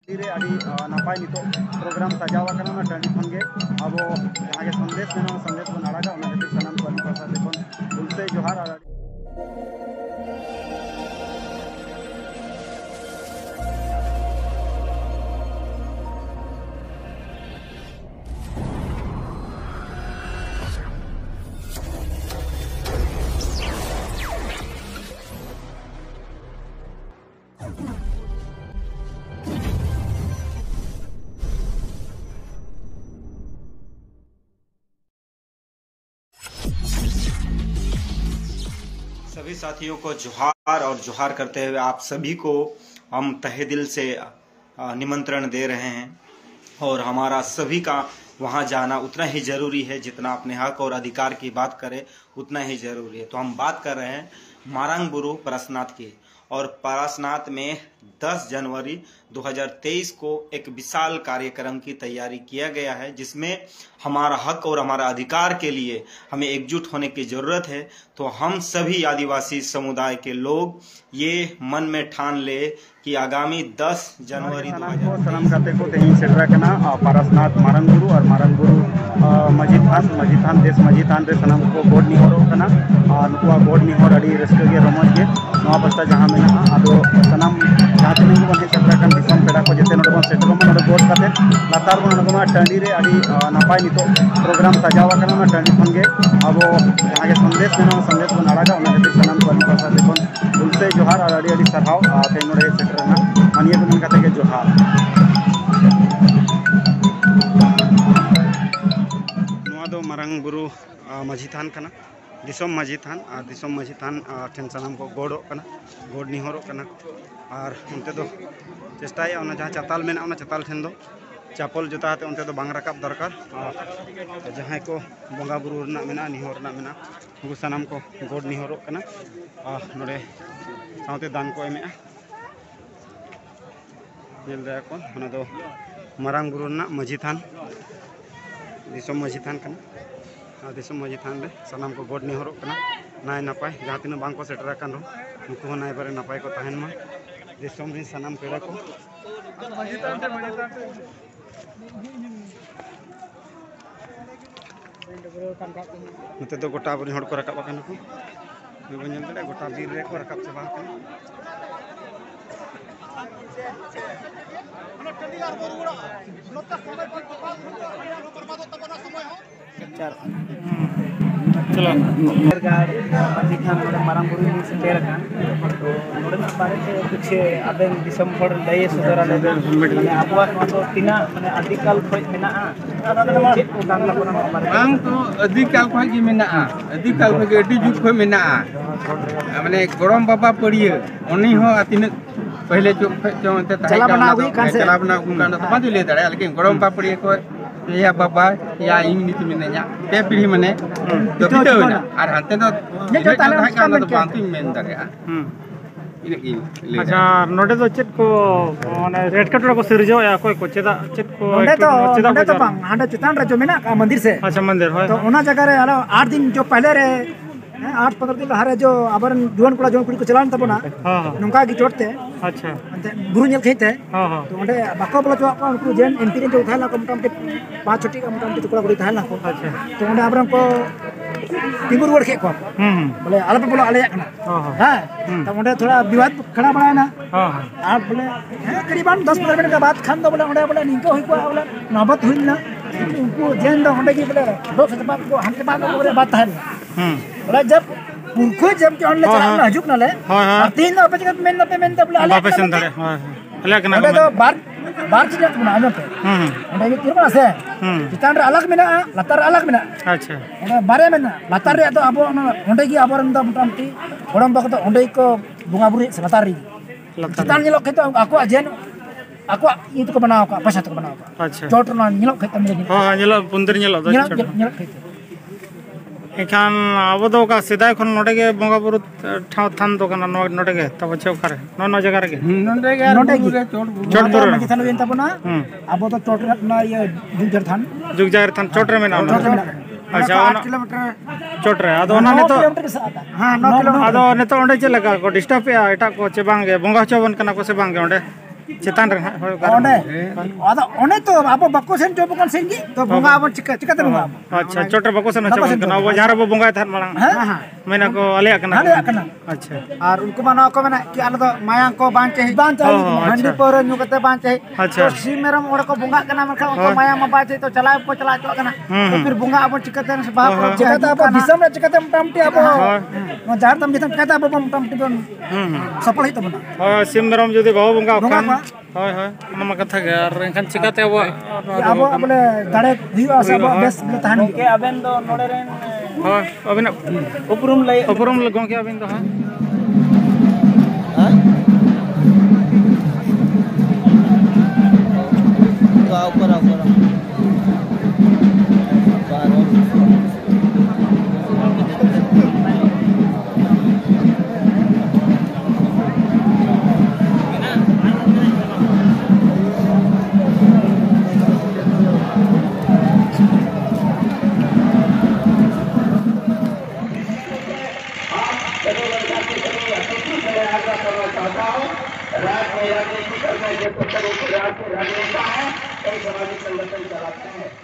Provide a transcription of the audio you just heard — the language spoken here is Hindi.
रे अड़ी नपाय नितो प्रोग्राम सजावा कना ना टंडी खन गे अब जहां के संदेश मेना संदेश को नाड़ागा उना खातिर सनाम को प्रसाद देखन तुलसे जोहार और सभी साथियों को जोहार और जोहार करते हुए आप सभी को हम तहे दिल से निमंत्रण दे रहे हैं और हमारा सभी का वहां जाना उतना ही जरूरी है जितना अपने हक और अधिकार की बात करें उतना ही जरूरी है। तो हम बात कर रहे हैं मारंगबुरु पारसनाथ की और पारसनाथ में 10 जनवरी 2023 को एक विशाल कार्यक्रम की तैयारी किया गया है जिसमें हमारा हक और हमारा अधिकार के लिए हमें एकजुट होने की जरूरत है। तो हम सभी आदिवासी समुदाय के लोग ये मन में ठान ले कि आगामी 10 जनवरी को सलाम करते को तेही सेटरा कना पारसनाथ मारंगबुरु और मारंगबुरु मजी थान देश मजी थान रे सनाम को गोड निहोरो कना नुकुआ गोड निहोर अड़ी रस्के के रमज के नवा बस्ता जहां में आदो सनाम जहां तीन को बने सेटरा कन दिसम पेड़ा को जते नडो सेटरो में नडो गोड काते लातार को नडो मा टंडी रे अड़ी नपाय नितो प्रोग्राम सजावा कना ना टंडी खन गे अब जहां के संदेश मेना संदेश को नाड़ागा उना खातिर सनाम को प्रसाद देखन तुलसे जोहार और अड़ी अड़ी सरहाव ते नोडे सेटरना मानिए को मन काते के जोहार मारंगबुरु मजी थान कना दिसम मजी थान ठेन सनाम को गोड़ो कना गोड़ निहोरो कना और उनते दो चेष्टाया उना जहां चताल मेना उना चताल ठेन दो चापल जोता हाते उनते दो बांग रकाब दरकार जहां को बंगा बुरु रना मेना निहोर रना मेना उनको सनाम को गोड़ निहोरो कना नोडे साउते दान को एमेआ जेल दया को उना दो मारंगबुरु रना मजी थान दिसम मजी थान कना दिसम मजी थान रे सनाम को गोड निहोरो कना नाय नपाय जहां तीन बांग को सेटरा कान नुकु हो नाय बारे नपाय को तहन मा दिसम रे सनाम पेड़ा को मजी थान नते तो गोटा बरी हड़ को रकाब कान को बिबन जन गोटा बीर रे को रकाब चबा कान चलो मारंगबुरु सेटेर तो नोडे बारे कुछ आबेन दिसम हड़ लय सदरा ले आबुआ तो तीना माने आदिकाल खय मेना चेक को गांगला कोना बारे बांग तो आदिकाल खय gi मेना आदिकाल खय अडी जुग खय मेना माने गरम बाबा पड़िए उनी हो तिन पहले जो ते चला बना हुई तो बांधु ले दाड़े लेकिन गरम बाबा पड़िए को या बाबा या इन नीति मिने냐 पे पीढ़ी माने तो बितोना और हाते तो जो ताले कान तो बांतु मेन दाड़े इनकी अच्छा नोडे तो चेक को माने रेड कटरा को सिरजो या कोई को चेदा चेक को नोडे तो बांग हांडे चितान रे जो मेना मंदिर से अच्छा मंदिर है तो ओना जगह रे 8 दिन जो पहले रे 8-15 दिन लहारे जो आबरन जुवन कोड़ा जुवन कुड़ी को चलान तबना नंका की चोटते अच्छा अंते गुरु नेल खेते तो ओंडे बाको बोला जो आपन को जेन एमपी रे जो थाला को मोटामोटी 5 छोटी का मोटामोटी टुकड़ा गुड़ी थाला को अच्छा तो ओंडे आबरन को तिंगुर वड़ खे को बोले आलप बोला आले कना हां तो ओंडे थोड़ा विवाद खड़ा बड़ा ना हां बोले करीबन 10-15 मिनट के बाद खान दो बोले ओंडे बोले निको होई को बोले नबत हुइना उनको जेन दो ओंडे की बोले दो से बात को हमके बात बोले बात है बोला जब उनको जब के ऑनलाइन चला ना हजुक नाले और 3 पे जगह मेन तो बोले आले वापस अंदर हले कना तो बार चीज तो बना पे ओंडे के तिरबा से चितान रे अलग मेना लतार अलग मेना अच्छा ओंडे बारे मेना लतार रे तो अब ओंडे की आबरन द मोटामटी गोड़म बाको तो ओंडे को बंगा बुरी से लतार री चितान निलो के तो आको जेन आको ये तो बनाओ का पैसा तो बनाओ का अच्छा चोट ना निलो के तमरे हां निलो पुंदर निलो निलो के एखान अब तो का सिदा खन नोडे के बंगा बुरु ठाव थान तो कना नोडे के तब छे खारे नो जगह रे नोडे के चोट बुरु मजी थान वेन तबना अब तो चोट ना ये जुगजर थान चोट रे मेना अच्छा 8 किलोमीटर चोट रे अदो ना ने तो हां 9 किलोमीटर अदो ने तो ओंडे चे लगा को डिस्टर्ब या एटा को चे बांगे बंगा चोबन कना को से बांगे ओंडे चितान रे हां ओने आदा ओने तो आबो बको सेन जो बकन सेंगी तो बुंगा आबो चिकाते बुंगा अच्छा चोटर बको सेन अच्छा कना वो जहां रे बो थार मांग हां मैंने को अलिया कना अलिया कना अच्छा और उनको मानो को मना कि आलो तो माया को बांध चाहिए हांडी पर न्यू कते बांध चाहिए तो सी मेरम ओड़ को बुंगा कना मखा उनको माया में बांध चाहिए तो चला को चला तो कना तो फिर बुंगा आबो चिकाते से बाप चिकाते आबो दिसम रे चिकाते मटामटी आबो नो जार तम दिसम चिकाते आबो मटामटी बन सफल ही तो बना हां सिम मेरम जदी बाबो बुंगा खान हाय हाय नमा कथा गे और एनखान चिकाते आबो बोले दाड़े हुआ सब बेस तहन के अबेन दो नोडे रेन हां अबेन उपरुम लगों के अबेन दो हां ऊपर राजनीति करना जो राजनेता है कई सामाजिक संगठन चलाते हैं।